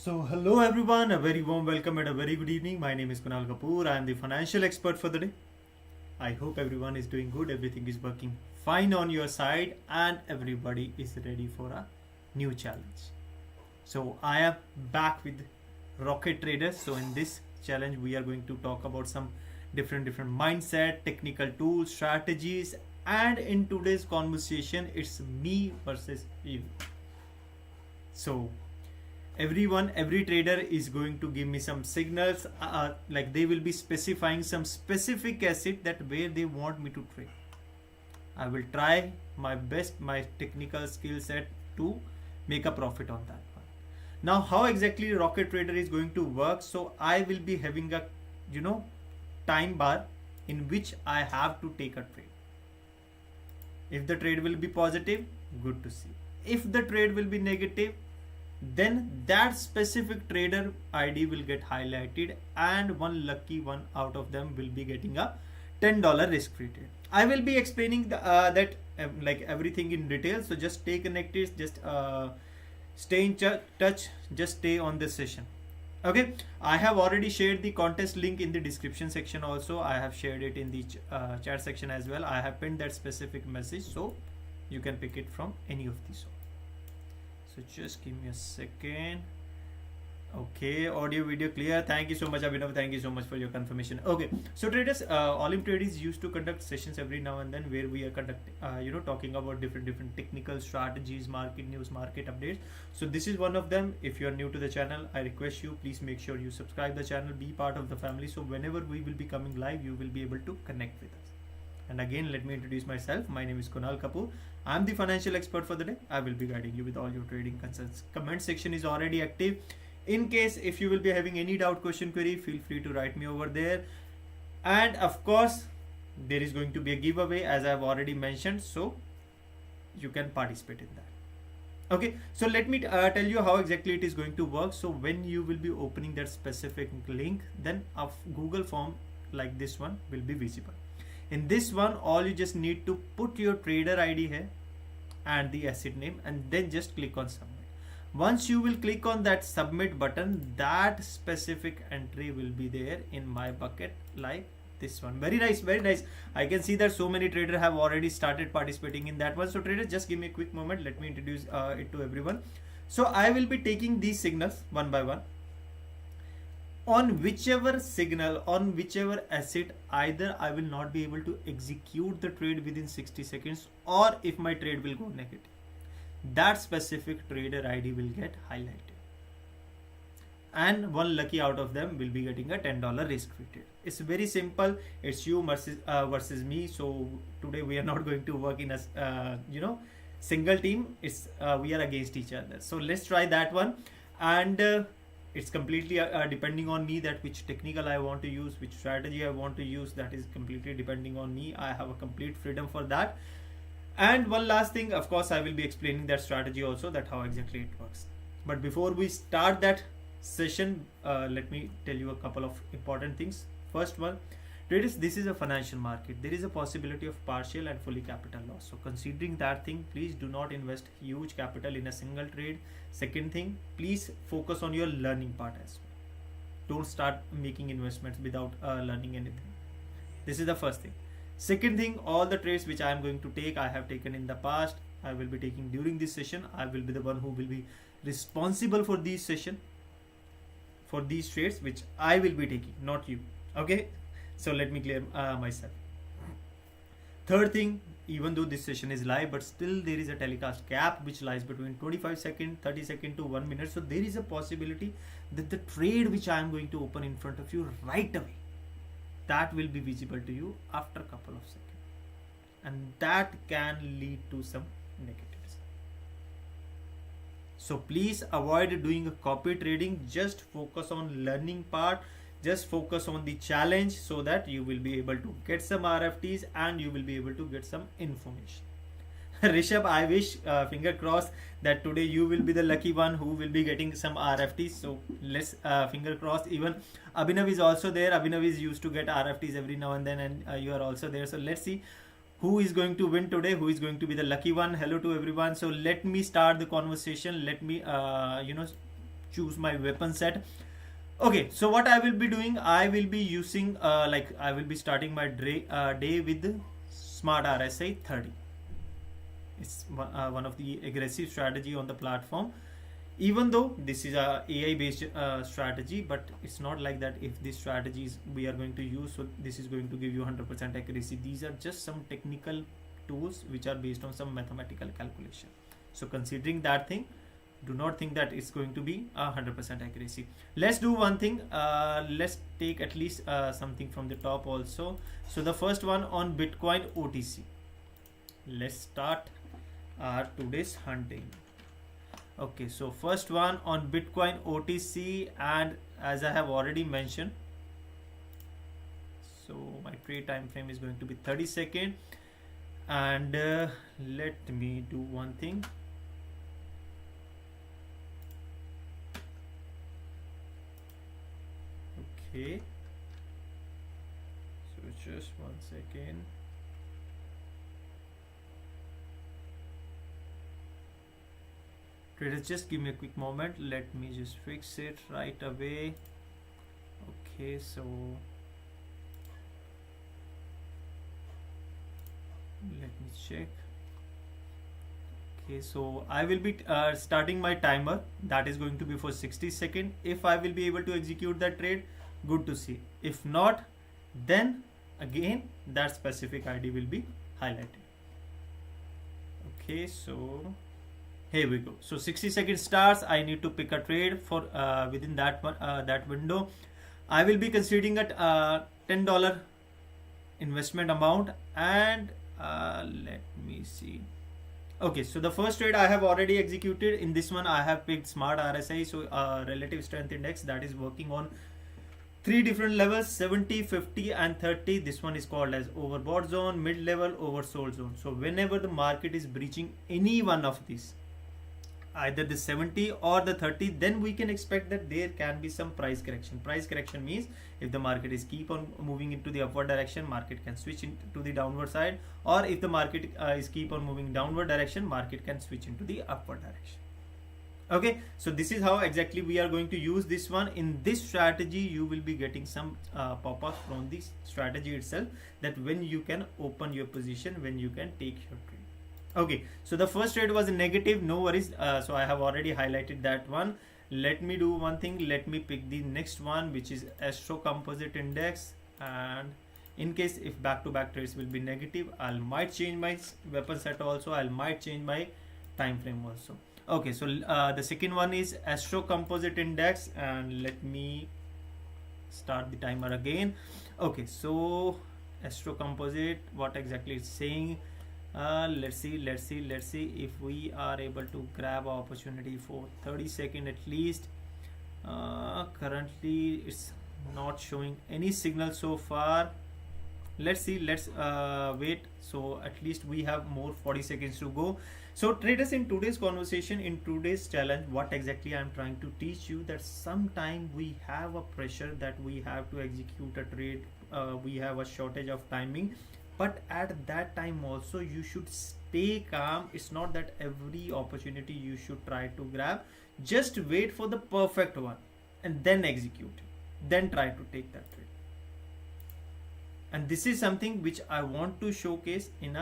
So hello everyone, a very warm welcome and a very good evening. My name is Kunal Kapoor. I am the financial expert for the day. I hope everyone is doing good, everything is working fine on your side and everybody is ready for a new challenge. So I am back with Rocket Traders. So in this challenge we are going to talk about some different mindset, technical tools, strategies, and in today's conversation it's me versus you. So every trader is going to give me some signals, like they will be specifying some specific asset that where they want me to trade. I will try my best, my technical skill set to make a profit on that one. Now how exactly Rocket Trader is going to work? So I will be having a time bar in which I have to take a trade. If the trade will be positive, good to see. If the trade will be negative, then that specific trader ID will get highlighted and one lucky one out of them will be getting a $10 risk free trade. I will be explaining that like everything in detail. So just stay connected, just stay in touch, just stay on this session. Okay, I have already shared the contest link in the description section. Also I have shared it in the chat section as well. I have pinned that specific message so you can pick it from any of these. So just give me a second. Okay, audio video clear. Thank you so much, Abhinav. Thank you so much for your confirmation. Okay, so traders, Olymptrade is used to conduct sessions every now and then where we are conducting, talking about different technical strategies, market news, market updates. So this is one of them. If you are new to the channel, I request you please make sure you subscribe the channel, be part of the family. So whenever we will be coming live, you will be able to connect with us. And again, let me introduce myself. My name is Kunal Kapoor. I am the financial expert for the day. I will be guiding you with all your trading concerns. Comment section is already active. In case if you will be having any doubt, question, query, feel free to write me over there. And of course, there is going to be a giveaway as I have already mentioned. So you can participate in that. Okay, so let me tell you how exactly it is going to work. So when you will be opening that specific link, then a Google form like this one will be visible. In this one, all you just need to put your trader ID here and the asset name and then just click on submit. Once you will click on that submit button, that specific entry will be there in my bucket like this one. Very nice, very nice. I can see that so many traders have already started participating in that one. So traders, just give me a quick moment. Let me introduce it to everyone. So I will be taking these signals one by one. On whichever signal, on whichever asset, either I will not be able to execute the trade within 60 seconds or if my trade will go negative, that specific trader ID will get highlighted and one lucky out of them will be getting a $10 risk free trade. It's very simple. It's you versus me. So today we are not going to work in a single team. It's we are against each other. So let's try that one. And it's completely depending on me that which technical I want to use, which strategy I want to use. That is completely depending on me. I have a complete freedom for that. And one last thing, of course, I will be explaining that strategy also, that how exactly it works. But before we start that session, let me tell you a couple of important things. First one, traders, this is a financial market. There is a possibility of partial and fully capital loss. So considering that thing, please do not invest huge capital in a single trade. Second thing, please focus on your learning part as well. Don't start making investments without learning anything. This is the first thing. Second thing, all the trades which I am going to take, I have taken in the past. I will be taking during this session. I will be the one who will be responsible for this session, for these trades which I will be taking, not you. Okay, so let me clear myself. Third thing, even though this session is live, but still there is a telecast gap which lies between 25 seconds, 30 seconds to 1 minute. So there is a possibility that the trade which I am going to open in front of you right away, that will be visible to you after a couple of seconds. And that can lead to some negatives. So please avoid doing a copy trading. Just focus on learning part. Just focus on the challenge so that you will be able to get some RFTs and you will be able to get some information. Rishabh, I wish, finger crossed, that today you will be the lucky one who will be getting some RFTs. So let's finger crossed. Even Abhinav is also there. Abhinav is used to get RFTs every now and then, and you are also there. So let's see who is going to win today, who is going to be the lucky one. Hello to everyone. So let me start the conversation. Let me choose my weapon set. Okay, so what I will be doing, I will be using I will be starting my day with smart RSI 30. It's one of the aggressive strategy on the platform. Even though this is a AI based strategy, but it's not like that. If these strategies we are going to use, so this is going to give you 100% accuracy. These are just some technical tools which are based on some mathematical calculation. So considering that thing, do not think that it's going to be 100% accuracy. Let's do one thing. Let's take at least something from the top also. So the first one on Bitcoin OTC. Let's start our today's hunting. Okay, so first one on Bitcoin OTC, and as I have already mentioned, so my trade time frame is going to be 30 seconds, and let me do one thing. Okay, so just 1 second. Traders, just give me a quick moment. Let me just fix it right away. Okay, so let me check. Okay, so I will be starting my timer. That is going to be for 60 seconds. If I will be able to execute that trade, good to see. If not, then again that specific ID will be highlighted. Okay, so here we go. So 60 seconds starts. I need to pick a trade for within that one, that window. I will be considering a $10 investment amount, and let me see. Okay, so the first trade I have already executed. In this one I have picked smart RSI, so relative strength index, that is working on 3 different levels, 70, 50 and 30. This one is called as overbought zone, mid level, oversold zone. So whenever the market is breaching any one of these, either the 70 or the 30, then we can expect that there can be some price correction. Price correction means if the market is keep on moving into the upward direction, market can switch into the downward side, or if the market is keep on moving downward direction, market can switch into the upward direction. Okay, so this is how exactly we are going to use this one. In this strategy you will be getting some pop-ups from this strategy itself, that when you can open your position, when you can take your trade. Okay, so the first trade was a negative, no worries. So I have already highlighted that one. Let me do one thing. Let me pick the next one, which is Astro composite index, and in case if back-to-back trades will be negative, I might change my weapon set also. I might change my time frame also. Okay, so the second one is Astro composite index, and let me start the timer again. Okay, so Astro composite, what exactly it's saying. Let's see if we are able to grab an opportunity for 30 seconds at least. Currently it's not showing any signal so far. Let's see, let's wait. So at least we have more 40 seconds to go. So traders, in today's conversation, in today's challenge, what exactly I'm trying to teach you, that sometime we have a pressure that we have to execute a trade, we have a shortage of timing, but at that time also you should stay calm. It's not that every opportunity you should try to grab. Just wait for the perfect one and then execute it, then try to take that trade. And this is something which I want to showcase in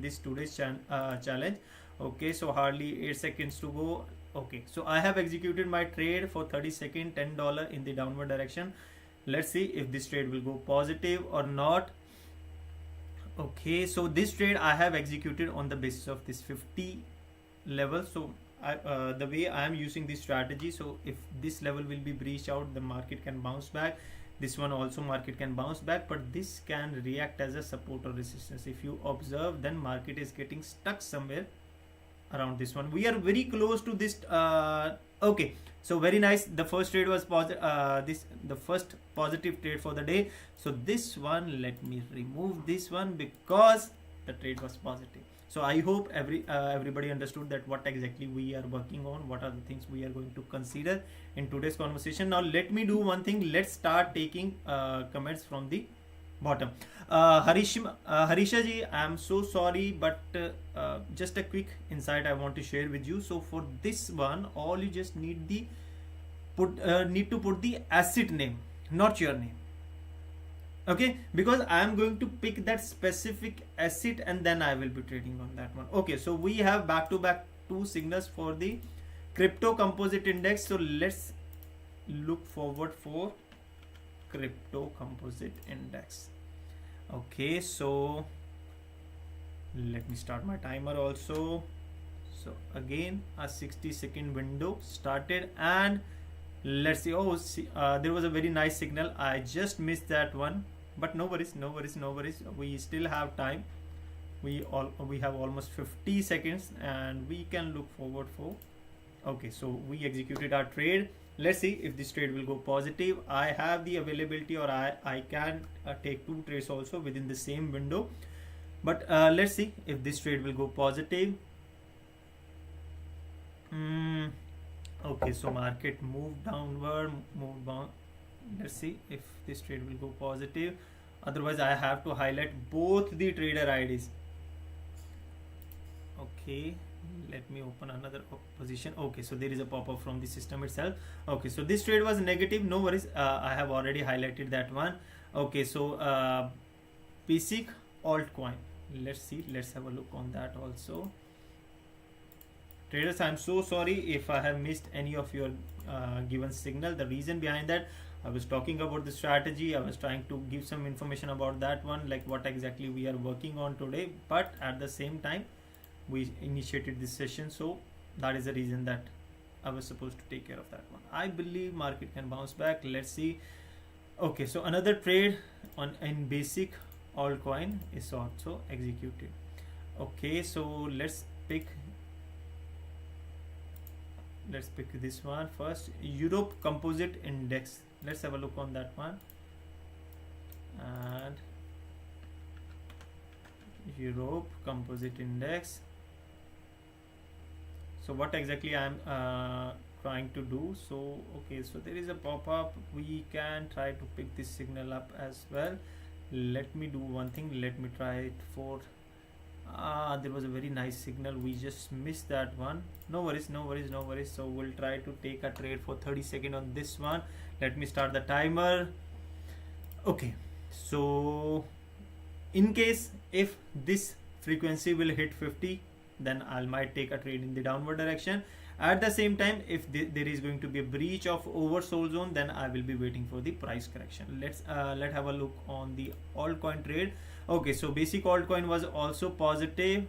this today's challenge. Okay, so hardly 8 seconds to go. Okay, so I have executed my trade for 30 seconds, $10 in the downward direction. Let's see if this trade will go positive or not. Okay, so this trade I have executed on the basis of this 50 level. So the way I am using this strategy, so if this level will be breached out, the market can bounce back. This one also market can bounce back, but this can react as a support or resistance. If you observe, then market is getting stuck somewhere around this one. We are very close to this. Okay, so very nice. The first trade was positive. The first positive trade for the day. So this one, let me remove this one because the trade was positive. So I hope everybody understood that what exactly we are working on, what are the things we are going to consider in today's conversation. Now let me do one thing. Let's start taking comments from the bottom. Harisha ji, I am so sorry, but just a quick insight I want to share with you. So for this one, all you just need the need to put the asset name, not your name. Okay, because I am going to pick that specific asset and then I will be trading on that one. Okay, so we have back to back two signals for the crypto composite index. So let's look forward for crypto composite index. Okay, so let me start my timer also. So again a 60-second window started, and let's see. Oh, see, there was a very nice signal. I just missed that one, but no worries, no worries, no worries. We still have time. We have almost 50 seconds and we can look forward for. Okay, so we executed our trade. Let's see if this trade will go positive. I have the availability, or I can take two trades also within the same window, but let's see if this trade will go positive. Okay, so market moved downward, moved down. Let's see if this trade will go positive. Otherwise I have to highlight both the trader IDs. Okay, let me open another position. Okay, so there is a pop-up from the system itself. Okay, so this trade was negative, no worries. I have already highlighted that one. Okay, so basic altcoin, let's see, let's have a look on that also. Traders, I'm so sorry if I have missed any of your given signal. The reason behind that, I was talking about the strategy. I was trying to give some information about that one, like what exactly we are working on today, but at the same time we initiated this session, so that is the reason that I was supposed to take care of that one. I believe market can bounce back. Let's see. Okay, so another trade in basic altcoin is also executed. Okay, so let's pick this one first. Europe composite index, let's have a look on that one. And Europe composite index. So what exactly I am trying to do? So okay, so there is a pop-up. We can try to pick this signal up as well. Let me do one thing. Let me try it for there was a very nice signal. We just missed that one. No worries, no worries, no worries. So we'll try to take a trade for 30 seconds on this one. Let me start the timer. Okay, so in case if this frequency will hit 50, then I might take a trade in the downward direction. At the same time, if there is going to be a breach of oversold zone, then I will be waiting for the price correction. Let's have a look on the altcoin trade. Okay, so basic altcoin was also positive.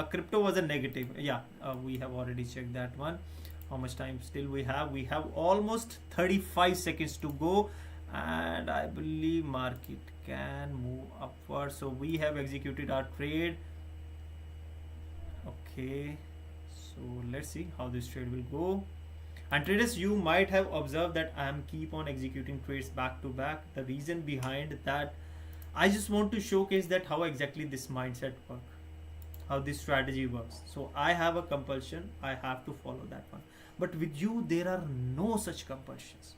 Crypto was a negative. Yeah, we have already checked that one. How much time still we have? We have almost 35 seconds to go, and I believe market can move upward. So we have executed our trade. Okay, so let's see how this trade will go. And traders, you might have observed that I am keep on executing trades back to back. The reason behind that, I just want to showcase that how exactly this mindset works, how this strategy works. So I have a compulsion, I have to follow that one. But with you, there are no such compulsions.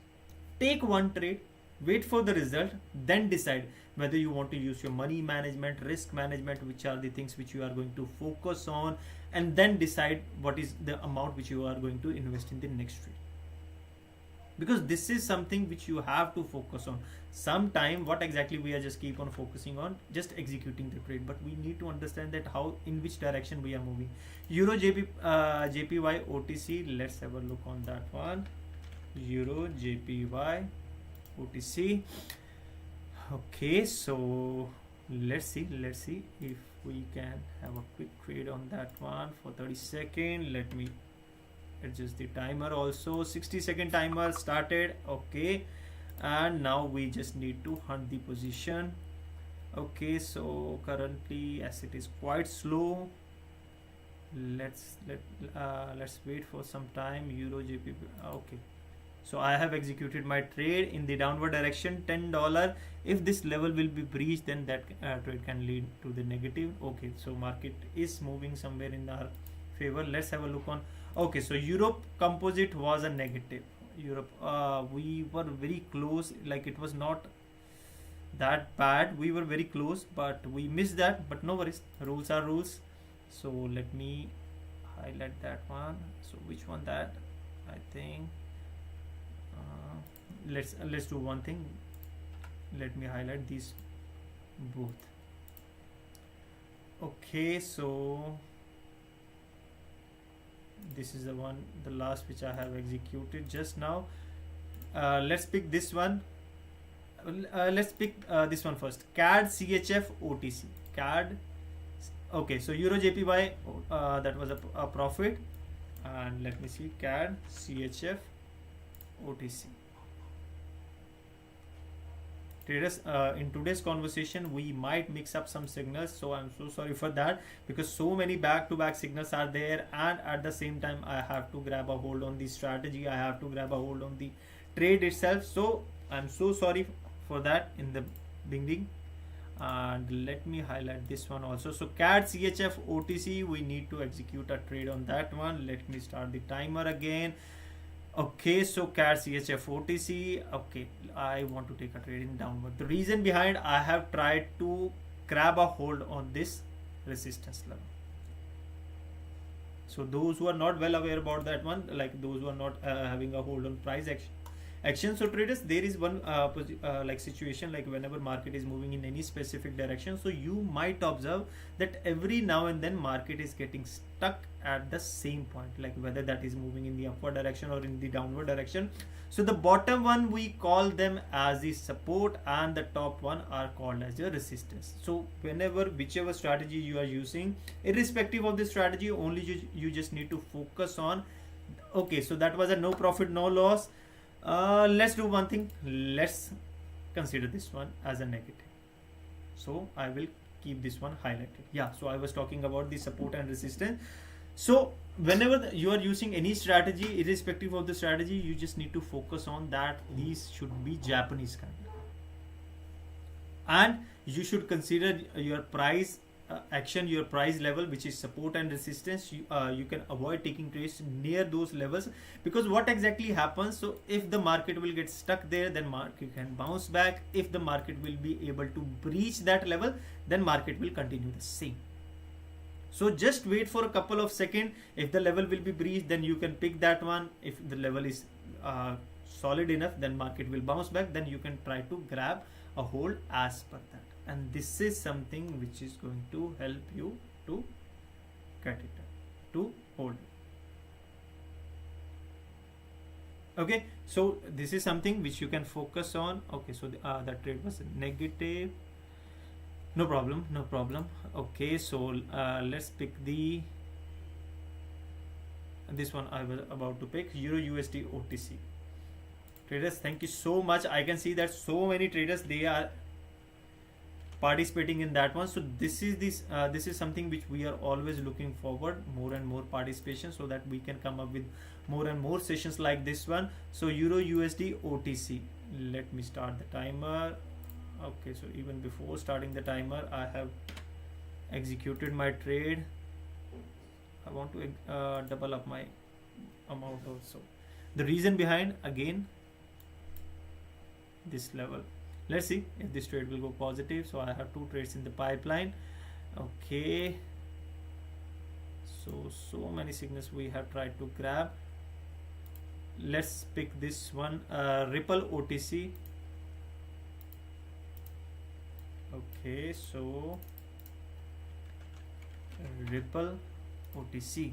Take one trade, wait for the result, then decide whether you want to use your money management, risk management, which are the things which you are going to focus on, and then decide what is the amount which you are going to invest in the next trade. Because this is something which you have to focus on. Sometime what exactly we are just keep on focusing on, just executing the trade, but we need to understand that how, in which direction we are moving. Euro JPY OTC, let's have a look on that one. Euro JPY OTC. Okay, so let's see if we can have a quick trade on that one for 30 seconds. Let me adjust the timer also. 60-second timer started. Okay, and now we just need to hunt the position. Okay, so currently as it is quite slow, let's wait for some time. Euro JPY. Okay, so I have executed my trade in the downward direction, $10. If this level will be breached, then that trade can lead to the negative. Okay, so market is moving somewhere in our favor. Let's have a look on. Okay, so Europe composite was a negative. Europe, we were very close, like it was not that bad. We were very close, but we missed that. But no worries, rules are rules. So let me highlight that one. So which one? That I think Let's do one thing. Let me highlight these both. Okay, so this is the last which I have executed just now. Let's pick this one. Let's pick this one first. CAD CHF OTC. CAD. Okay, so Euro JPY, that was a profit. And let me see, CAD CHF OTC. Traders, in today's conversation we might mix up some signals, so I'm so sorry for that, because so many back-to-back signals are there, and at the same time I have to grab a hold on the strategy, I have to grab a hold on the trade itself. So I'm so sorry for that in the beginning. And let me highlight this one also. So CAD CHF OTC, we need to execute a trade on that one. Let me start the timer again. Okay, so CAD CHF OTC. Okay, I want to take a trade in downward. The reason behind, I have tried to grab a hold on this resistance level. So those who are not well aware about that one, like those who are not having a hold on price action. So traders, there is one like situation, like whenever market is moving in any specific direction, so you might observe that every now and then market is getting stuck at the same point, like whether that is moving in the upward direction or in the downward direction. So the bottom one we call them as the support, and the top one are called as your resistance. So whenever, whichever strategy you are using, irrespective of the strategy, only you just need to focus on. Okay, so that was a no profit no loss. Let's do one thing. Let's consider this one as a negative. So I will keep this one highlighted. Yeah, so I was talking about the support and resistance. So whenever you are using any strategy, irrespective of the strategy, you just need to focus on that these should be Japanese candle, and you should consider your price action, your price level, which is support and resistance. You can avoid taking trades near those levels, because what exactly happens, so if the market will get stuck there, then market can bounce back. If the market will be able to breach that level, then market will continue the same. So just wait for a couple of seconds. If the level will be breached, then you can pick that one. If the level is solid enough, then market will bounce back, then you can try to grab a hold as per that. And this is something which is going to help you to get it, to hold it. Okay, so this is something which you can focus on. Okay, so that trade was negative. No problem, no problem. Okay, so let's pick this one I was about to pick, Euro USD OTC. Traders, thank you so much. I can see that so many traders, they are participating in that one. So this is something which we are always looking forward, more and more participation, so that we can come up with more and more sessions like this one. So Euro USD OTC, let me start the timer. Okay, so even before starting the timer, I have executed my trade. I want to double up my amount also. The reason behind, again, this level. Let's see if this trade will go positive. So I have two trades in the pipeline. Okay, so many signals we have tried to grab. Let's pick this one, Ripple OTC. Okay, so Ripple OTC.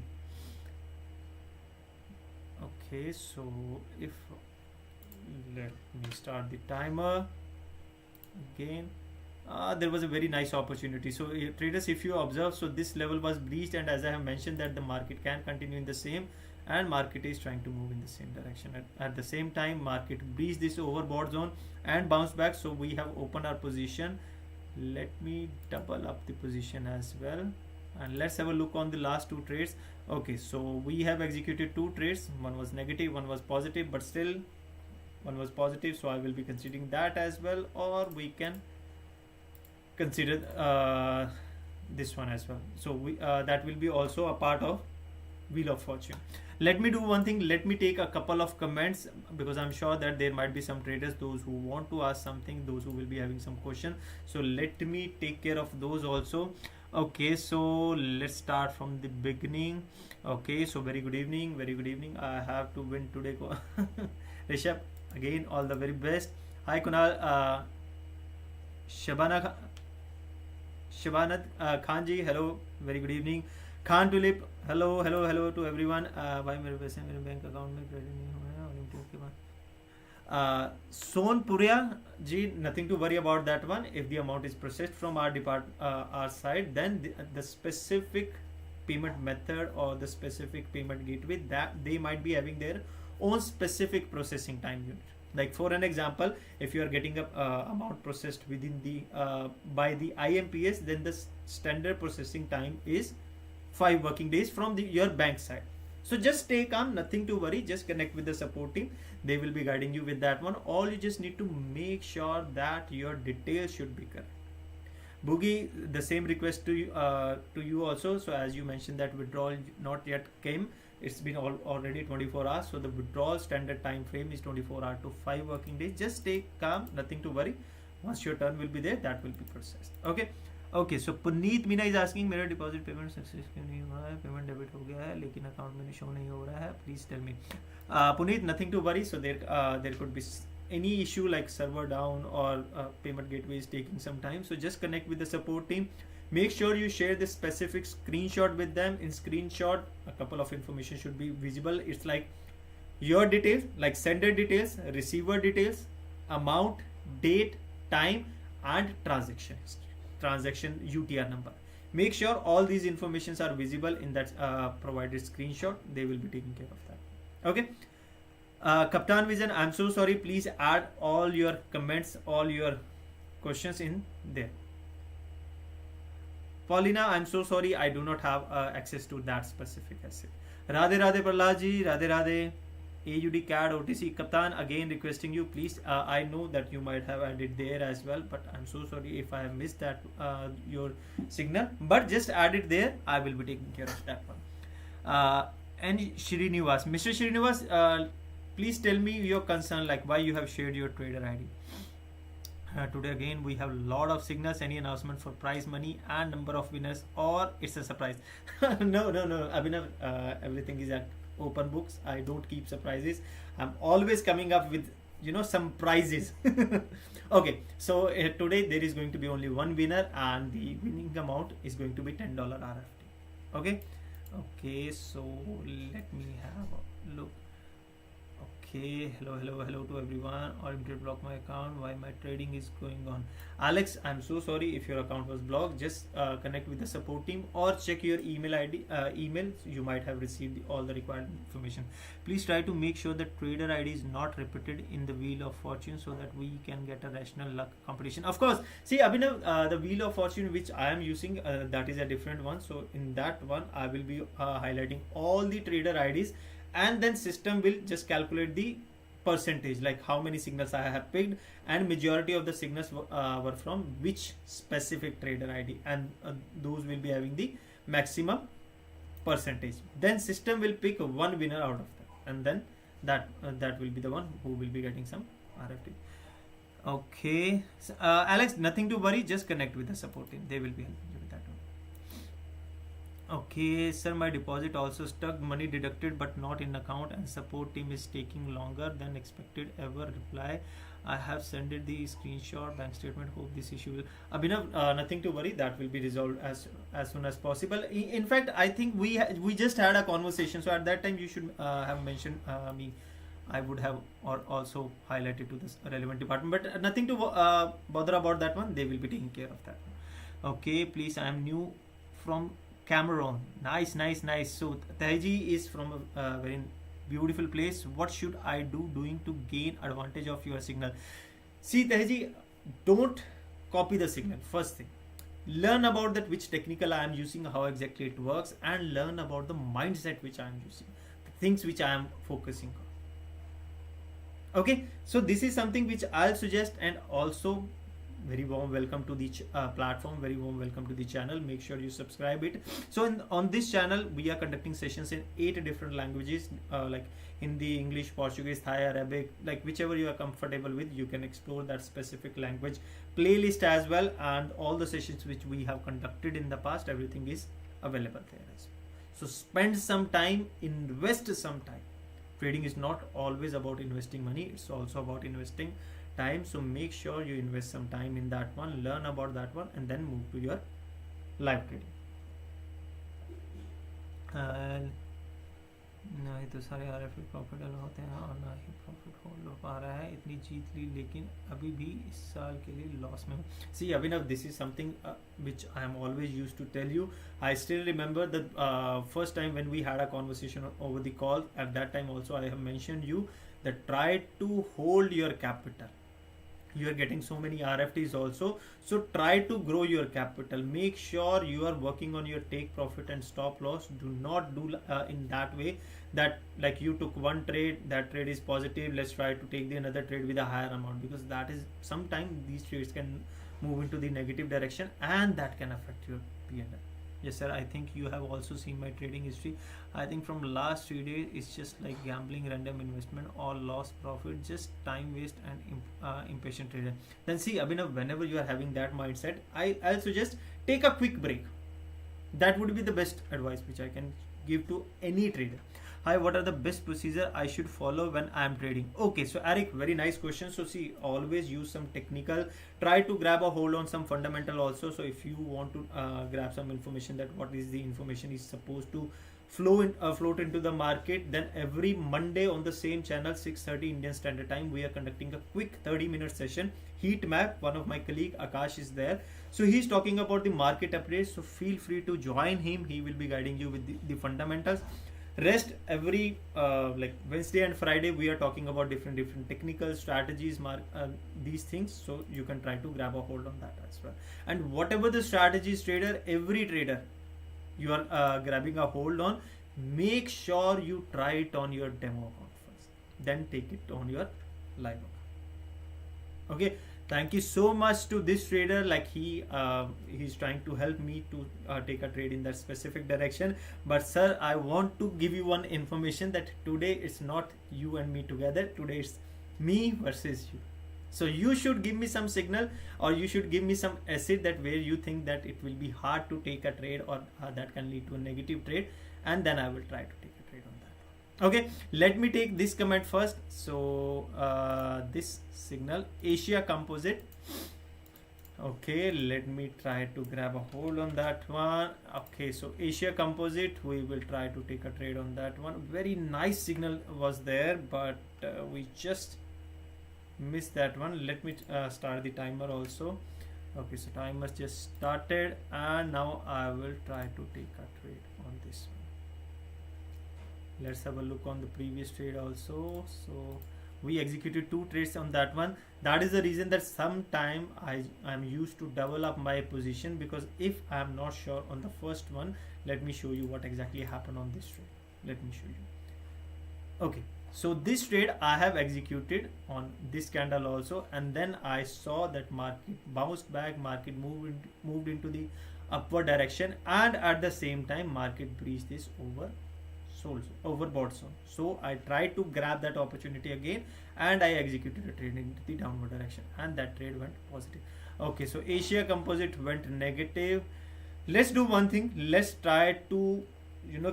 Okay, so if let me start the timer again. There was a very nice opportunity. So traders, if you observe, so this level was breached, and as I have mentioned that the market can continue in the same, and market is trying to move in the same direction. At the same time, market breached this overbought zone and bounced back. So we have opened our position. Let me double up the position as well, and let's have a look on the last two trades. Okay, so we have executed two trades. One was negative, one was positive, but still one was positive, so I will be considering that as well, or we can consider this one as well. So we that will be also a part of Wheel of Fortune. Let me do one thing. Let me take a couple of comments, because I'm sure that there might be some traders, those who want to ask something, those who will be having some question. So let me take care of those also. Okay, so let's start from the beginning. Okay, so very good evening, very good evening. I have to win today. Rishabh, again all the very best. Hi Kunal. Shabana Shabanat Khan ji, hello, very good evening. Khan Tulip, hello to everyone. Why मेरे पैसे मेरे bank account में credit नहीं हो रहा है Olymptrade के बाद? Son Puria ji, nothing to worry about that one. If the amount is processed from our side, then the specific payment method or the specific payment gateway, that they might be having their own specific processing time unit. Like for an example, if you are getting a amount processed within the by the IMPS, then the standard processing time is 5 working days from your bank side. So just stay calm, nothing to worry. Just connect with the support team. They will be guiding you with that one. All you just need to make sure that your details should be correct. Boogie, the same request to you also. So as you mentioned that withdrawal not yet came. It's been already 24 hours. So the withdrawal standard time frame is 24 hours to 5 working days. Just stay calm, nothing to worry. Once your turn will be there, that will be processed. Okay, so Puneet Meena is asking, मेरा deposit payment success क्यों नहीं हुआ है? Payment debit हो गया है लेकिन account में show नहीं हो रहा है. Please tell me. Puneet, nothing to worry. So there could be any issue like server down or payment gateway is taking some time. So just connect with the support team. Make sure you share this specific screenshot with them. In screenshot, a couple of information should be visible. It's like your details, like sender details, receiver details, amount, date, time, and transaction history, transaction UTR number. Make sure all these informations are visible in that provided screenshot. They will be taking care of that. Okay. Captain Vision, I'm so sorry. Please add all your comments, all your questions in there. Paulina, I'm so sorry, I do not have access to that specific asset. Radhe Radhe Prahlaji, Radhe Radhe. AUD CAD OTC. Kaptan, again requesting you, please. I know that you might have added there as well, but I'm so sorry if I have missed that your signal. But just add it there. I will be taking care of that one. And Srinivas, Mr. Srinivas, please tell me your concern, like why you have shared your trader ID. Today again we have a lot of signals. Any announcement for prize money and number of winners, or it's a surprise? No. Abhinav, everything is at open books. I don't keep surprises. I'm always coming up with some prizes. Okay, so today there is going to be only one winner, and the winning amount is going to be $10 RFT. Okay, so let me have a look. Okay, hello to everyone. Olymptrade blocked my account. Why my trading is going on? Alex, I'm so sorry if your account was blocked. Just connect with the support team or check your email ID. You might have received all the required information. Please try to make sure that trader ID is not repeated in the Wheel of Fortune so that we can get a rational luck competition. Of course, see Abhinav, the Wheel of Fortune which I am using, that is a different one. So in that one, I will be highlighting all the trader IDs. And then system will just calculate the percentage, like how many signals I have picked, and majority of the signals were from which specific trader ID, and those will be having the maximum percentage. Then system will pick one winner out of that, and then that will be the one who will be getting some RFT. Okay, so, Alex, nothing to worry, just connect with the support team. They will be helping you with that one. Okay, sir, my deposit also stuck, money deducted but not in account, and support team is taking longer than expected. Ever reply? I have sent it the screenshot, bank statement. Hope this issue will. Abhinav, nothing to worry. That will be resolved as soon as possible. In fact, I think we just had a conversation. So at that time, you should have mentioned me. I would have also highlighted to this relevant department. But nothing to bother about that one. They will be taking care of that one. Okay, please. I am new from Cameroon. Nice. So Teji is from a very beautiful place. What should I doing to gain advantage of your signal? See Teji, don't copy the signal. First thing, learn about that which technical I am using, how exactly it works, and learn about the mindset which I am using, the things which I am focusing on. Okay, so this is something which I'll suggest, and also very warm welcome to the platform, very warm welcome to the channel. Make sure you subscribe it. So on this channel we are conducting sessions in 8 different languages, like Hindi, English, Portuguese, Thai, Arabic, like whichever you are comfortable with. You can explore that specific language playlist as well, and all the sessions which we have conducted in the past, everything is available there as well. So spend some time, invest some time, trading is not always about investing money, it's also about investing time. So make sure you invest some time in that one, learn about that one, and then move to your live trading. And ना ही तो सारे R F profit allow होते हैं और ना ही profit hold हो पा रहा है, इतनी जीत ली लेकिन अभी भी इस साल के लिए लॉस में हूँ. See Abhinav, this is something which I am always used to tell you. I still remember the first time when we had a conversation over the call. At that time also I have mentioned you that try to hold your capital. You are getting so many RFTs also, so try to grow your capital. Make sure you are working on your take profit and stop loss. Do not do in that way that like you took one trade, that trade is positive, let's try to take the another trade with a higher amount, because that is sometimes these trades can move into the negative direction and that can affect your P&L. Yes sir, I think you have also seen my trading history. I think from last 3 days it's just like gambling, random investment, all loss, profit, just time waste and impatient trader. Then see Abhinav, whenever you are having that mindset, I'll suggest take a quick break. That would be the best advice which I can give to any trader. Hi, what are the best procedure I should follow when I am trading? Okay, so Eric, very nice question. So see, always use some technical, try to grab a hold on some fundamental also. So if you want to grab some information that what is the information is supposed to float into the market, then every Monday on the same channel 6:30 Indian Standard Time we are conducting a quick 30-minute session, heat map. One of my colleague Akash is there, so he's talking about the market updates, so feel free to join him. He will be guiding you with the fundamentals. Rest every like Wednesday and Friday we are talking about different technical strategies, these things, so you can try to grab a hold on that as well. And whatever the strategies trader, every trader you are grabbing a hold on, make sure you try it on your demo account first, then take it on your live account. Okay, thank you so much to this trader, like he's trying to help me to take a trade in that specific direction. But sir, I want to give you one information that today it's not you and me together, today it's me versus you. So you should give me some signal, or you should give me some asset that where you think that it will be hard to take a trade, or that can lead to a negative trade, and then I will try to take a trade on that. Okay, let me take this comment first. So this signal, Asia composite. Okay, let me try to grab a hold on that one. Okay, so Asia composite, we will try to take a trade on that one. Very nice signal was there, but we just missed that one. Let me start the timer also. Okay, so timer just started, and now I will try to take a trade on this one. Let's have a look on the previous trade also. So we executed 2 trades on that one. That is the reason that sometime I'm used to double up my position, because if I'm not sure on the first one, let me show you what exactly happened on this trade. Let me show you. Okay, so this trade I have executed on this candle also, and then I saw that market bounced back, market moved into the upward direction, and at the same time market breached this overbought zone. So I tried to grab that opportunity again, and I executed a trade into the downward direction, and that trade went positive. Okay, so Asia composite went negative. Let's do one thing, let's try to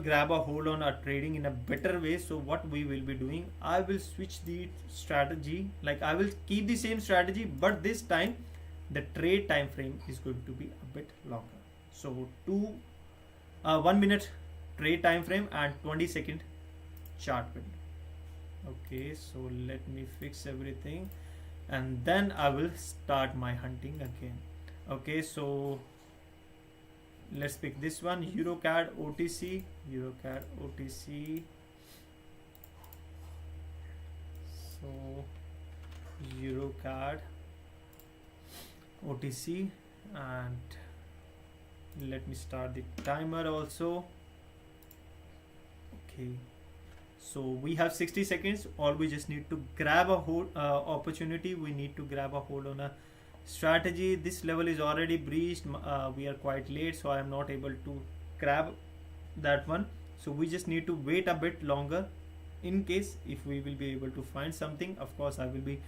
grab a hold on our trading in a better way. So what we will be doing, I will switch the strategy, like I will keep the same strategy, but this time the trade time frame is going to be a bit longer. So 1 minute trade time frame and 20-second chart window. Okay, so let me fix everything, and then I will start my hunting again. Okay, so let's pick this one, EuroCAD OTC. So EuroCAD OTC, and let me start the timer also. Okay, so we have 60 seconds. All we just need to grab a hold opportunity. We need to grab a hold on a strategy. This level is already breached. We are quite late, so I am not able to grab that one. So we just need to wait a bit longer. In case if we will be able to find something, of course I will be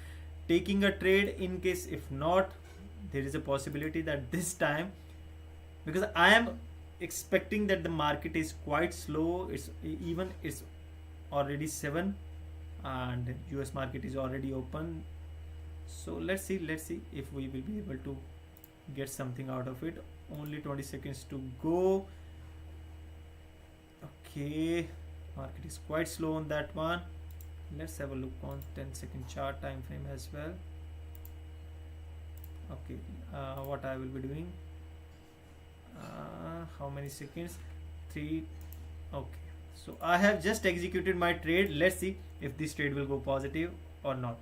taking a trade. In case if not, there is a possibility that this time, because I am expecting that the market is quite slow, it's already 7 and US market is already open. So let's see if we will be able to get something out of it. Only 20 seconds to go. Okay, market is quite slow on that one. Let's have a look on 10-second chart time frame as well. Okay, what I will be doing, how many seconds? 3. Okay, so I have just executed my trade. Let's see if this trade will go positive or not.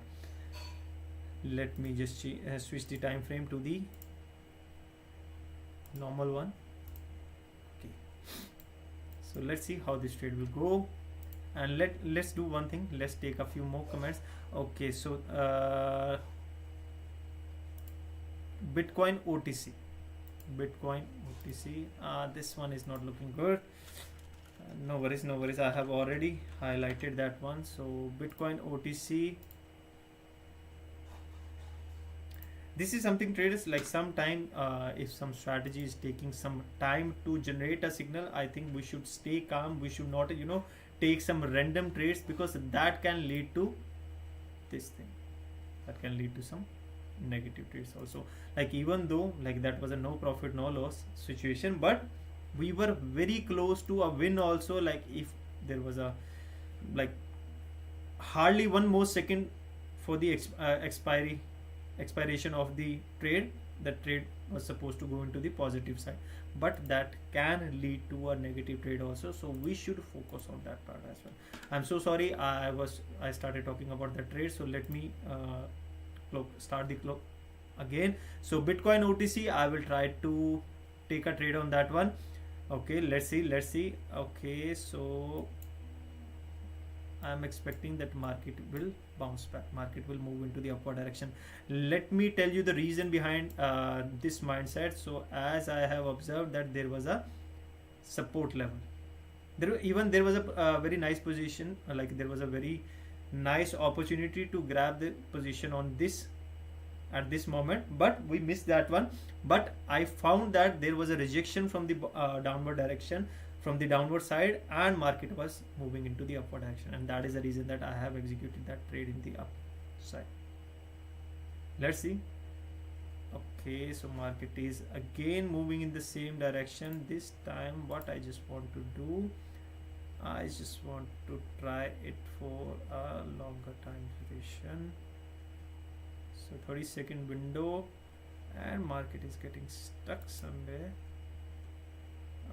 Let me just switch the time frame to the normal one. Okay, so let's see how this trade will go, and let's do one thing. Let's take a few more comments. Okay, so Bitcoin OTC, this one is not looking good. No worries, I have already highlighted that one. So Bitcoin OTC, this is something traders like sometime, if some strategy is taking some time to generate a signal, I think we should stay calm. We should not take some random trades, because that can lead to this thing, that can lead to some negative trades also. Like even though like that was a no profit no loss situation, but we were very close to a win also. Like if there was a like hardly one more second for the expiration of the trade, the trade was supposed to go into the positive side, but that can lead to a negative trade also. So we should focus on that part as well. I'm so sorry, I started talking about the trade, so let me start the clock again. So Bitcoin OTC, I will try to take a trade on that one. Okay, let's see. Okay, so I'm expecting that market will bounce back, market will move into the upward direction. Let me tell you the reason behind this mindset. So as I have observed that there was a support level, there was a very nice position, like there was a very nice opportunity to grab the position on this at this moment, but we missed that one. But I found that there was a rejection from the downward direction, from the downward side, and market was moving into the upward direction, and that is the reason that I have executed that trade in the upside. Let's see. Okay, so market is again moving in the same direction. This time what I just want to do, I just want to try it for a longer time duration. So 30-second window, and market is getting stuck somewhere.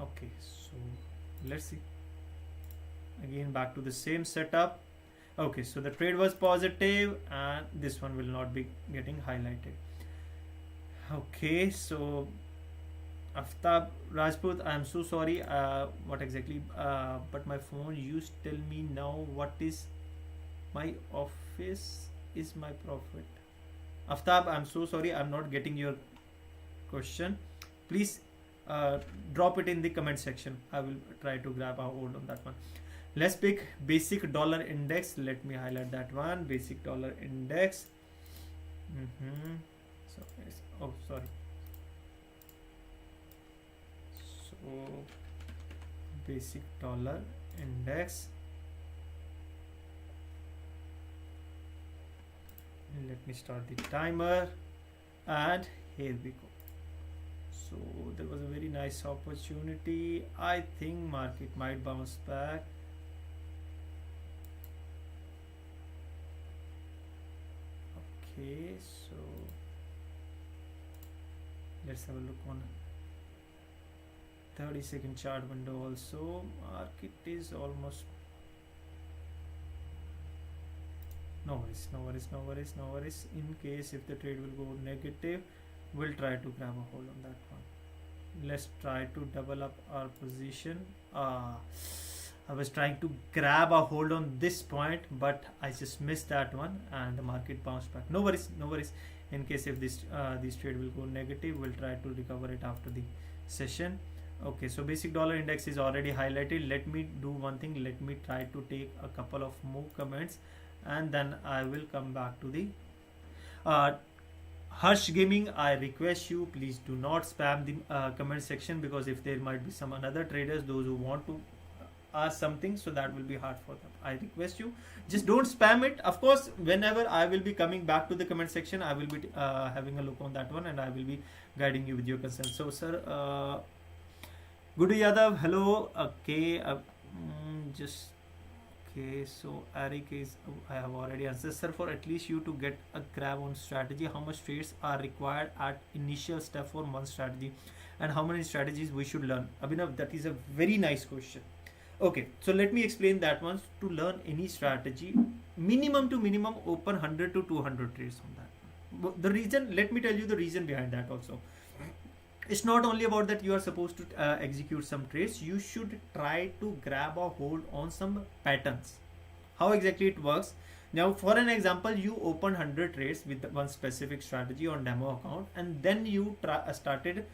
Okay, so let's see. Again back to the same setup. Okay, so the trade was positive, and this one will not be getting highlighted. Okay, so Aftab Rajput, I am so sorry, what exactly, but my phone used tell me now what is my office is my profit. Aftab, I'm so sorry, I'm not getting your question. Please drop it in the comment section. I will try to grab a hold on that one. Let's pick basic dollar index. Let me highlight that one, basic dollar index. So oh sorry, so basic dollar index. Let me start the timer, and here we go. So there was a very nice opportunity. I think market might bounce back. Okay, so let's have a look on 30-second chart window also. Market is almost, no worries. In case if the trade will go negative, we'll try to grab a hold on that one. Let's try to double up our position. I was trying to grab a hold on this point, but I just missed that one, and the market bounced back. No worries. In case if this trade will go negative, we'll try to recover it after the session. Okay, so basic dollar index is already highlighted. Let me do one thing. Let me try to take a couple of more comments, and then I will come back to the Harsh Gaming. I request you, please do not spam the comment section, because if there might be some another traders, those who want to ask something, so that will be hard for them. I request you, just don't spam it. Of course, whenever I will be coming back to the comment section, I will be having a look on that one, and I will be guiding you with your consent. So sir, Gudu Yadav, hello. Okay, just okay. So Eric is, I have already answered. Sir, for at least you to get a grab on strategy, how much trades are required at initial step for one strategy, and how many strategies we should learn? Abhinav, that is a very nice question. Okay, so let me explain that one. To learn any strategy, minimum to minimum open 100 to 200 trades on that. The reason, let me tell you the reason behind that also. It's not only about that you are supposed to execute some trades. You should try to grab or hold on some patterns. How exactly it works? Now, for an example, you open 100 trades with one specific strategy on demo account, and then you started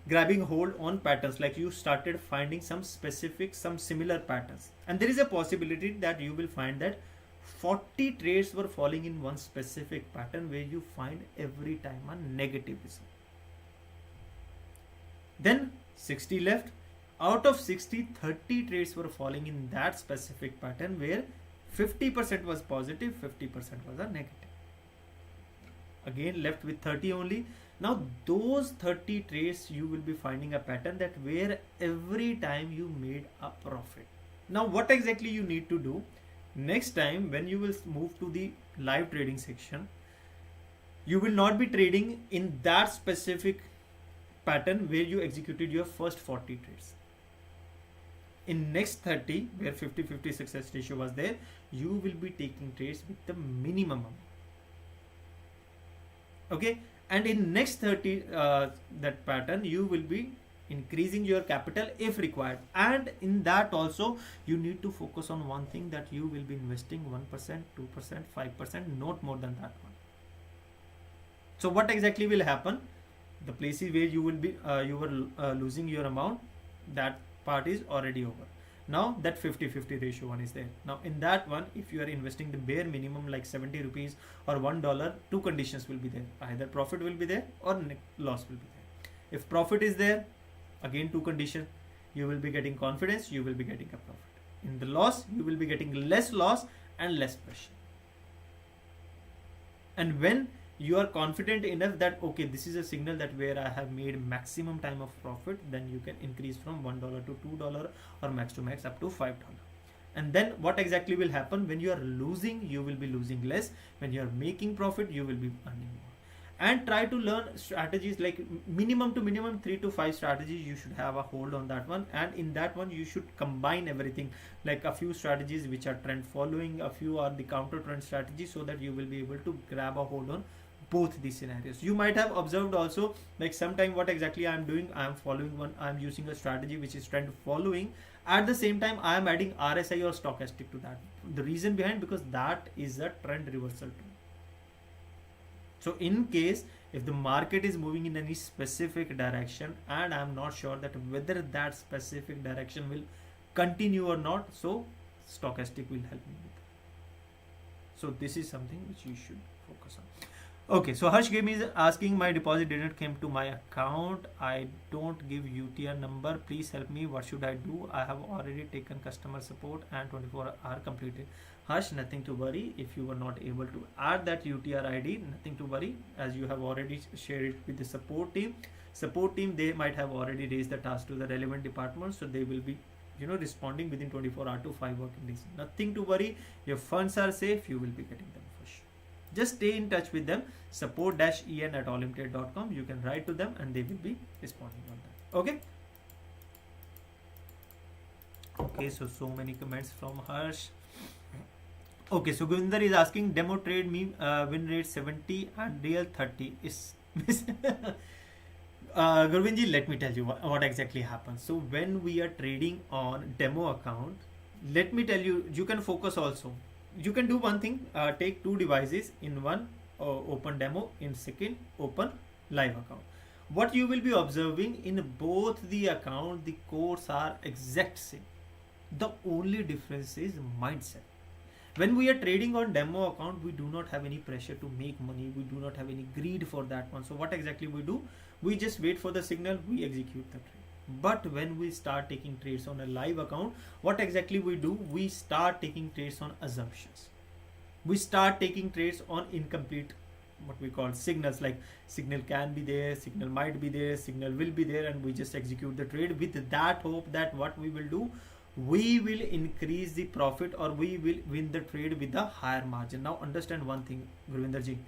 grabbing hold on patterns. Like you started finding some specific, some similar patterns, and there is a possibility that you will find that 40 trades were falling in one specific pattern where you find every time a negative result. Then 60 left. Out of 60, 30 trades were falling in that specific pattern where 50% was positive, 50% was a negative. Again, left with 30 only. Now those 30 trades, you will be finding a pattern that where every time you made a profit. Now what exactly you need to do? Next time when you will move to the live trading section, you will not be trading in that specific pattern where you executed your first 40 trades. In next 30, where 50-50 success ratio was there, you will be taking trades with the minimum amount. Okay, and in next 30 that pattern, you will be increasing your capital if required. And in that also, you need to focus on one thing, that you will be investing 1%, 2%, 5%, not more than that one. So what exactly will happen? The places where you will be you were losing your amount, that part is already over. Now that 50-50 ratio one is there. Now in that one, if you are investing the bare minimum like 70 rupees or $1, two conditions will be there. Either profit will be there or loss will be there. If profit is there, again two conditions. You will be getting confidence, you will be getting a profit. In the loss, you will be getting less loss and less pressure. And when you are confident enough that okay, this is a signal that where I have made maximum time of profit, then you can increase from $1 to $2 or max to max up to $5. And then what exactly will happen? When you are losing, you will be losing less. When you are making profit, you will be earning more. And try to learn strategies like minimum to minimum 3 to 5 strategies. You should have a hold on that one, and in that one you should combine everything, like a few strategies which are trend following, a few are the counter trend strategies, so that you will be able to grab a hold on both these scenarios. You might have observed also, like sometime what exactly I am doing, I am following one, I am using a strategy which is trend following. At the same time, I am adding RSI or stochastic to that. The reason behind, because that is a trend reversal tool. So in case if the market is moving in any specific direction and I am not sure that whether that specific direction will continue or not, so stochastic will help me with that. So this is something which you should focus on. Okay, so Harsh Game is asking, my deposit didn't came to my account. I don't give UTR number. Please help me. What should I do? I have already taken customer support and 24 hour completed. Harsh, nothing to worry. If you were not able to add that UTR ID, nothing to worry, as you have already shared it with the support team. Support team, they might have already raised the task to the relevant department, so they will be responding within 24 hours to 5 working days. Nothing to worry. Your funds are safe. You will be getting them for sure. Just stay in touch with them. support-en@olymptrade.com. You can write to them and they will be responding on that. Okay. Okay, so many comments from Harsh. Okay, so Govinder is asking, demo trade me win rate 70 and real 30 is Gurvinji, let me tell you what exactly happens. So when we are trading on demo account, let me tell you, you can focus also. You can do one thing, take two devices, in one open demo, in second open live account. What you will be observing, in both the account, the codes are exact same. The only difference is mindset. When we are trading on demo account, we do not have any pressure to make money. We do not have any greed for that one. So what exactly we do? We just wait for the signal, we execute the trade. But when we start taking trades on a live account, what exactly we do? We start taking trades on assumptions. We start taking trades on incomplete, what we call signals, like signal can be there, signal might be there, signal will be there, and we just execute the trade with that hope that what we will do, we will increase the profit or we will win the trade with a higher margin. Now understand one thing, Gurvinder ji,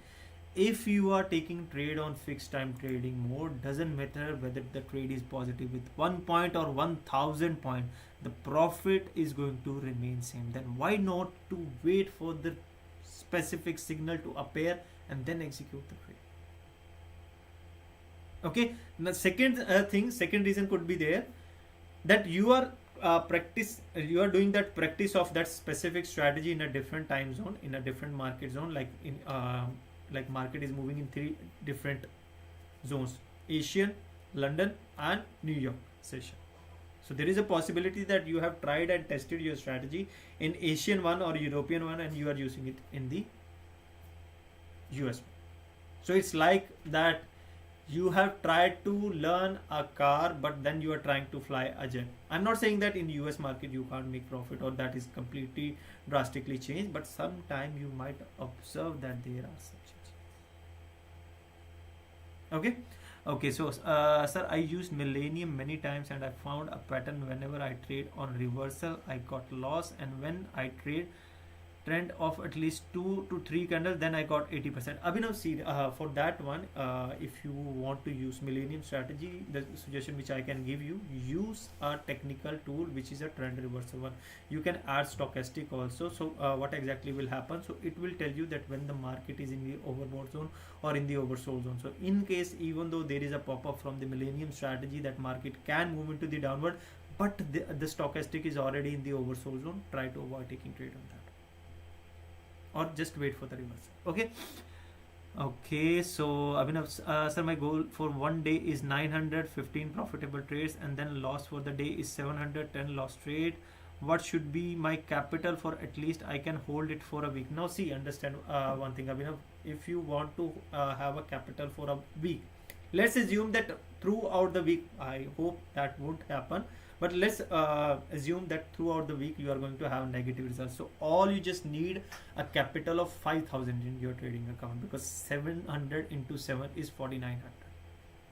if you are taking trade on fixed time trading mode, doesn't matter whether the trade is positive with 1 point or 1000 point, the profit is going to remain same. Then why not to wait for the specific signal to appear and then execute the trade? Okay, the second reason could be there, that you are you are doing that practice of that specific strategy in a different time zone, in a different market zone, like in like market is moving in 3 different zones: Asian, London and New York session. So there is a possibility that you have tried and tested your strategy in Asian one or European one and you are using it in the US one. So it's like that you have tried to learn a car but then you are trying to fly a jet. I'm not saying that in US market you can't make profit or that is completely drastically changed, but sometime you might observe that there are some changes. Okay, so sir, I used Millennium many times and I found a pattern. Whenever I trade on reversal I got loss, and when I trade trend of at least 2 to 3 candles, then I got 80%. Abhinav, see, for that one, if you want to use Millennium strategy, the suggestion which I can give you, use a technical tool which is a trend reversal one. You can add stochastic also. So what exactly will happen? So it will tell you that when the market is in the overbought zone or in the oversold zone. So in case, even though there is a pop-up from the Millennium strategy that market can move into the downward, but the stochastic is already in the oversold zone, try to avoid taking trade on that, or just wait for the reversal. Okay, so Abhinav, sir, my goal for one day is 915 profitable trades and then loss for the day is 710 loss trade. What should be my capital for at least I can hold it for a week? Now see, understand one thing, Abhinav, if you want to have a capital for a week, let's assume that throughout the week, I hope that won't happen, but let's assume that throughout the week you are going to have negative results. So all you just need a capital of 5,000 in your trading account, because 700 into 7 is 4,900.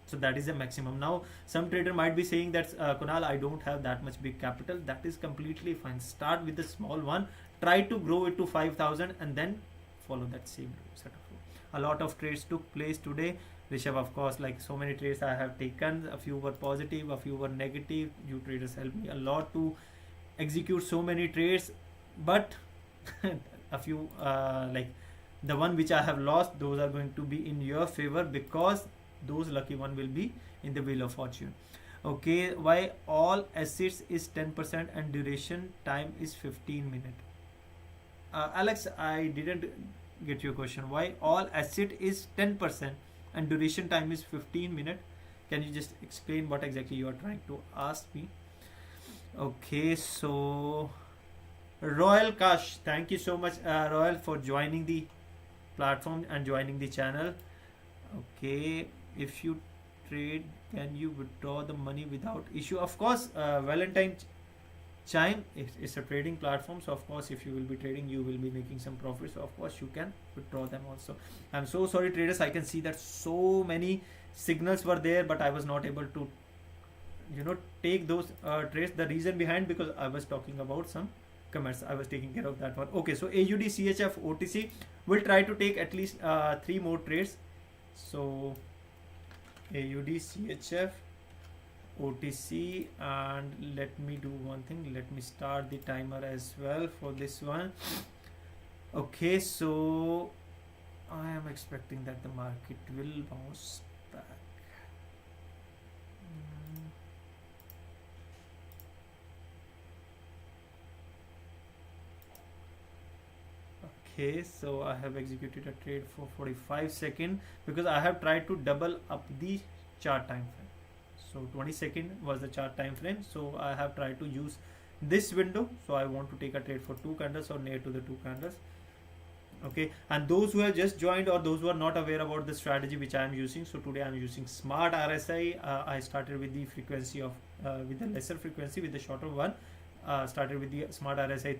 So that is the maximum. Now some trader might be saying that Kunal, I don't have that much big capital. That is completely fine. Start with the small one, try to grow it to 5,000 and then follow that same setup. A lot of trades took place today, Rishabh. Of course, like so many trades I have taken, a few were positive, a few were negative. You traders helped me a lot to execute so many trades, but a few like the one which I have lost, those are going to be in your favor, because those lucky one will be in the wheel of fortune. Okay, why all assets is 10% and duration time is 15 minutes? Alex, I didn't get your question. Why all asset is 10% and duration time is 15 minutes? Can you just explain what exactly you are trying to ask me? Okay, so Royal Kash, thank you so much, Royal, for joining the platform and joining the channel. Okay, if you trade, can you withdraw the money without issue? Of course, Valentine Chime, it's a trading platform, so of course if you will be trading, you will be making some profit, so of course you can withdraw them also. I'm so sorry traders, I can see that so many signals were there, but I was not able to take those trades. The reason behind, because I was talking about some comments, I was taking care of that one. Okay, so AUD CHF OTC, we'll try to take at least 3 more trades. So AUD CHF OTC, and let me do one thing, let me start the timer as well for this one. Okay, so I am expecting that the market will bounce back. Okay, so I have executed a trade for 45 seconds because I have tried to double up the chart time frame. So 20 seconds was the chart time frame, so I have tried to use this window. So I want to take a trade for 2 candles or near to the 2 candles. Okay, and those who have just joined or those who are not aware about the strategy which I am using, so today I am using smart RSI. I started with the frequency of with the lesser frequency, with the shorter one. Started with the smart RSI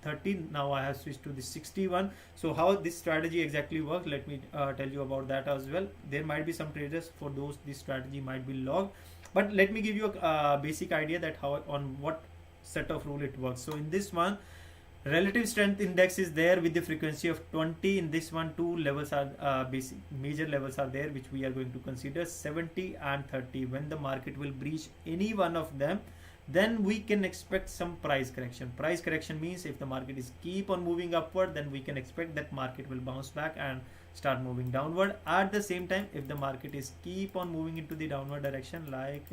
30, now I have switched to the 61. So how this strategy exactly works, let me tell you about that as well. There might be some traders for those this strategy might be logged, but let me give you a basic idea that how on what set of rule it works. So in this one, relative strength index is there with the frequency of 20. In this one, two levels are basic major levels are there, which we are going to consider 70 and 30. When the market will breach any one of them, then we can expect some price correction. Price correction means if the market is keep on moving upward, then we can expect that market will bounce back and start moving downward. At the same time, if the market is keep on moving into the downward direction, like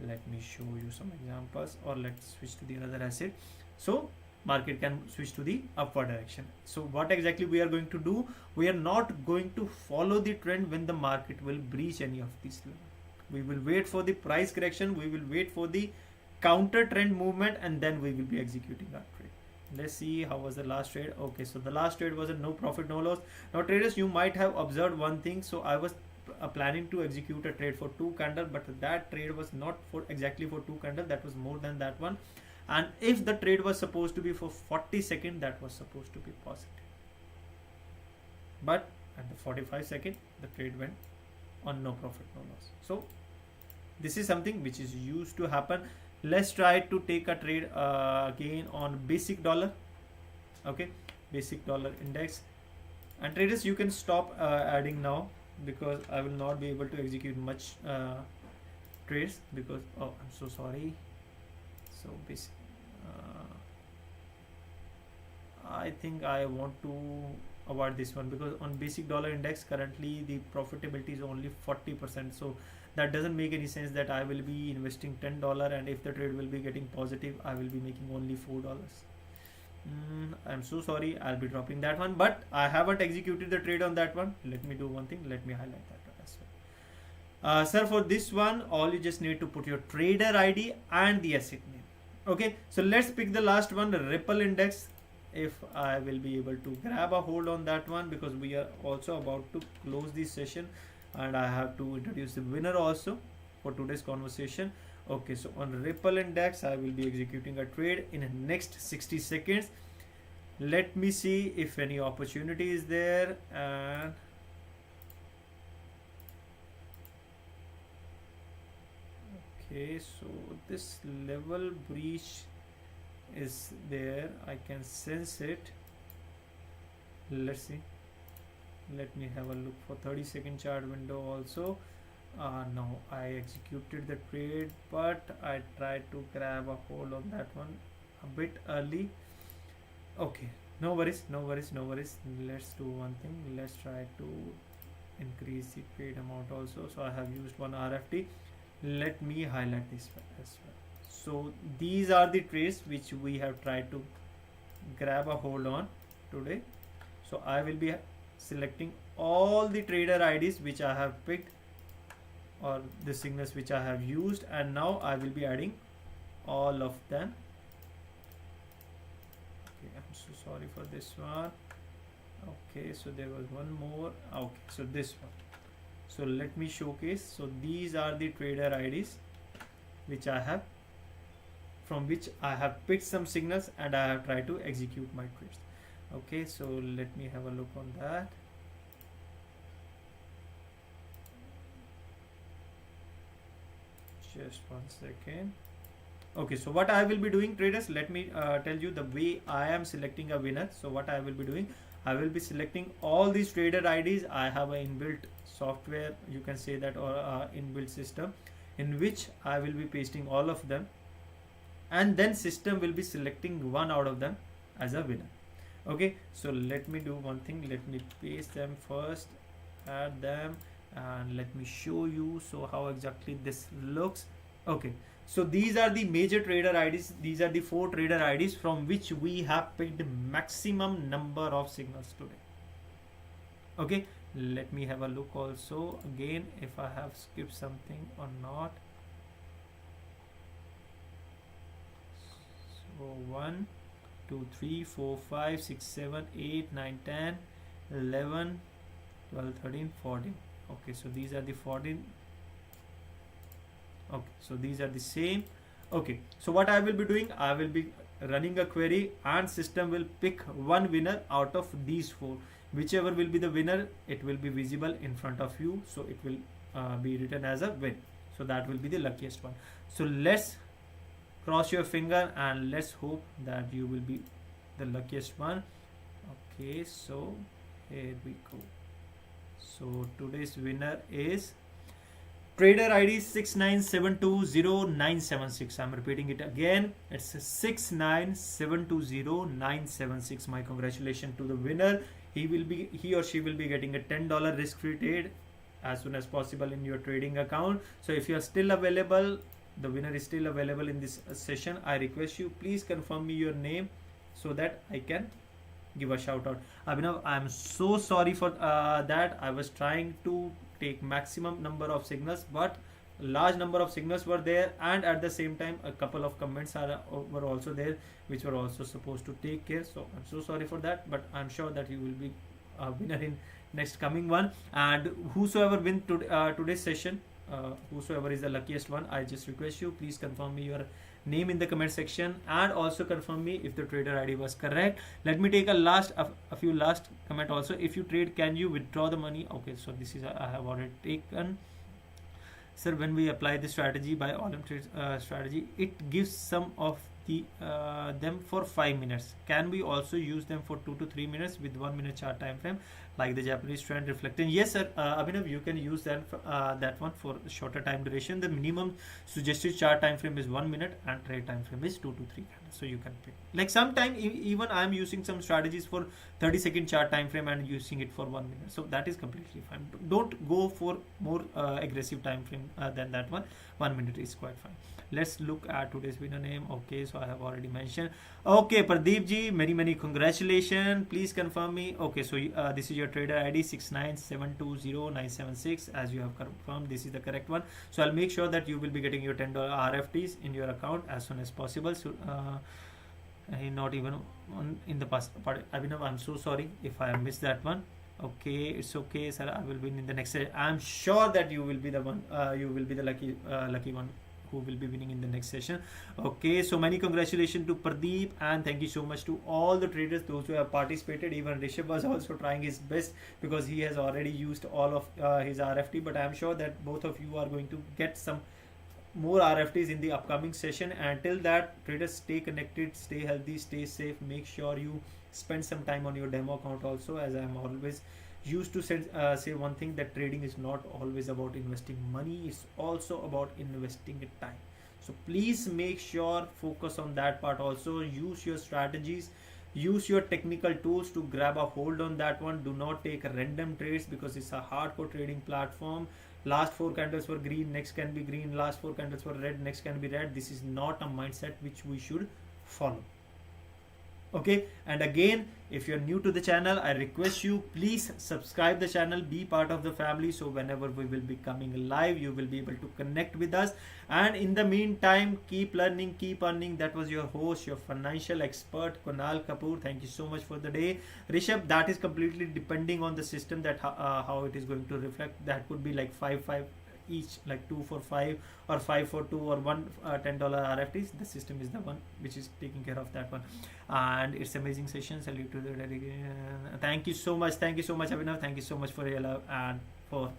let me show you some examples, or let's switch to the another asset. So market can switch to the upward direction. So what exactly we are going to do, we are not going to follow the trend when the market will breach any of these levels. We will wait for the price correction, we will wait for the counter trend movement, and then we will be executing our trade. Let's see how was the last trade. Okay, so the last trade was a no profit no loss. Now traders, you might have observed one thing. So I was planning to execute a trade for 2 candle, but that trade was not for exactly for 2 candle, that was more than that one. And if the trade was supposed to be for 40 seconds, that was supposed to be positive, but at the 45 second the trade went on no profit no loss. So this is something which is used to happen. Let's try to take a trade again on basic dollar. Okay, basic dollar index. And traders, you can stop adding now, because I will not be able to execute much trades, because oh, I'm so sorry. So basic I think I want to avoid this one, because on basic dollar index currently the profitability is only 40%. So that doesn't make any sense that I will be investing $10, and if the trade will be getting positive, I will be making only $4. I'm so sorry, I'll be dropping that one, but I haven't executed the trade on that one. Let me do one thing, let me highlight that as well. Sir, for this one, all you just need to put your trader ID and the asset name. Okay, so let's pick the last one, the Ripple index. If I will be able to grab a hold on that one, because we are also about to close this session and I have to introduce the winner also for today's conversation. Okay, so on Ripple index, I will be executing a trade in the next 60 seconds. Let me see if any opportunity is there. And okay, so this level breach is there, I can sense it. Let's see, let me have a look for 30-second chart window also. No, I executed the trade, but I tried to grab a hold on that one a bit early. Okay, no worries, no worries, no worries. Let's do one thing, let's try to increase the trade amount also. So I have used one RFT. Let me highlight this as well. So these are the trades which we have tried to grab a hold on today. So I will be selecting all the trader IDs which I have picked, or the signals which I have used, and now I will be adding all of them. Okay, I'm so sorry for this one. Okay, so there was one more. Okay, so this one. So let me showcase. So these are the trader IDs which I have, from which I have picked some signals and I have tried to execute my trades. Okay, so let me have a look on that. Just one second. Okay, so what I will be doing, traders, let me tell you the way I am selecting a winner. So what I will be doing, I will be selecting all these trader IDs. I have an inbuilt software, you can say that, or inbuilt system in which I will be pasting all of them, and then system will be selecting one out of them as a winner. Okay, so let me do one thing, let me paste them first, add them, and let me show you so how exactly this looks. Okay, so these are the major trader IDs. These are the 4 trader IDs from which we have picked maximum number of signals today. Okay, let me have a look also again if I have skipped something or not. So 1 2 3 4 5 6 7 8 9 10 11 12 13 14. Okay, so these are the 14 Okay, so these are the same. Okay, so what I will be doing, I will be running a query and system will pick one winner out of these four. Whichever will be the winner, it will be visible in front of you, so it will be written as a win. So that will be the luckiest one. So let's cross your finger and let's hope that you will be the luckiest one. Okay, so here we go. So today's winner is trader ID 697200976. I'm repeating it again. It's 697200976. My congratulations to the winner. He or she will be getting a $10 risk-free trade as soon as possible in your trading account. So if you are still available, the winner is still available in this session. I request you, please confirm me your name so that I can give a shout out. Abhinav, I'm so sorry for that. I was trying to take maximum number of signals, but large number of signals were there, and at the same time a couple of comments were also there which were also supposed to take care. So I'm so sorry for that, but I'm sure that you will be a winner in next coming one. And whosoever win today's session, whosoever is the luckiest one, I just request you, please confirm me your name in the comment section and also confirm me if the trader ID was correct. Let me take a few last comment also. If you trade, can you withdraw the money? Okay, so this is I have already taken. Sir, when we apply the strategy by Olymptrade strategy, it gives some of the them for 5 minutes. Can we also use them for 2 to 3 minutes with 1 minute chart time frame, like the Japanese trend reflecting? Yes, sir. Abhinav, you can use that one for shorter time duration. The minimum suggested chart time frame is 1 minute and trade time frame is 2 to 3 minutes. So you can pick. Like sometime even I am using some strategies for 30-second chart time frame and using it for 1 minute. So that is completely fine. Don't go for more aggressive time frame than that one. 1 minute is quite fine. Let's look at today's winner name. Okay, so I have already mentioned. Okay, Pradeep ji, many congratulations. Please confirm me. Okay, so this is your trader ID 697200976. As you have confirmed, this is the correct one. So I'll make sure that you will be getting your $10 RFTs in your account as soon as possible. So not even in the past part. Abhinav, I'm so sorry if I missed that one. Okay, it's okay, sir. I will win in the next session. I'm sure that you will be the one. You will be the lucky one who will be winning in the next session. Okay, so many congratulations to Pradeep, and thank you so much to all the traders, those who have participated. Even Rishabh was also trying his best because he has already used all of his RFT, but I'm sure that both of you are going to get some more RFTs in the upcoming session. Until that, traders, stay connected, stay healthy, stay safe. Make sure you spend some time on your demo account also, as I'm always used to say one thing, that trading is not always about investing money, it's also about investing time. So please make sure focus on that part also. Use your strategies, use your technical tools to grab a hold on that one. Do not take random trades because it's a hardcore trading platform. Last 4 candles were green, next can be green. Last 4 candles were red, next can be red. This is not a mindset which we should follow. Okay, and again, if you're new to the channel, I request you, please subscribe the channel, be part of the family, so whenever we will be coming live, you will be able to connect with us. And in the meantime, keep learning, keep earning. That was your host, your financial expert, Kunal Kapoor. Thank you so much for the day. Rishabh, that is completely depending on the system, that how it is going to reflect. That could be like 5 each, like 2 for 5 or 5 for 2 or one $10 RFTs. The system is the one which is taking care of that one. And it's amazing session. Salute to the dedication. Thank you so much Abhinav. Thank you so much for your love and for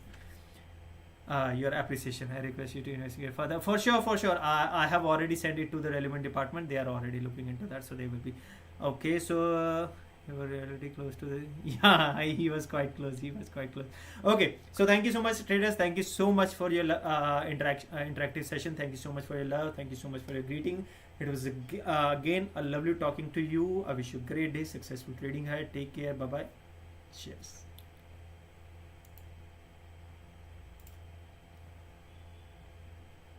your appreciation. I request you to investigate further. For sure. I have already sent it to the relevant department. They are already looking into that, so they will be okay. So you were really close to the he was quite close. Okay, so thank you so much, traders. Thank you so much for your interactive session. Thank you so much for your love. Thank you so much for your greeting. It was again a lovely talking to you. I wish you a great day, successful trading ahead. Take care. Bye bye. Cheers.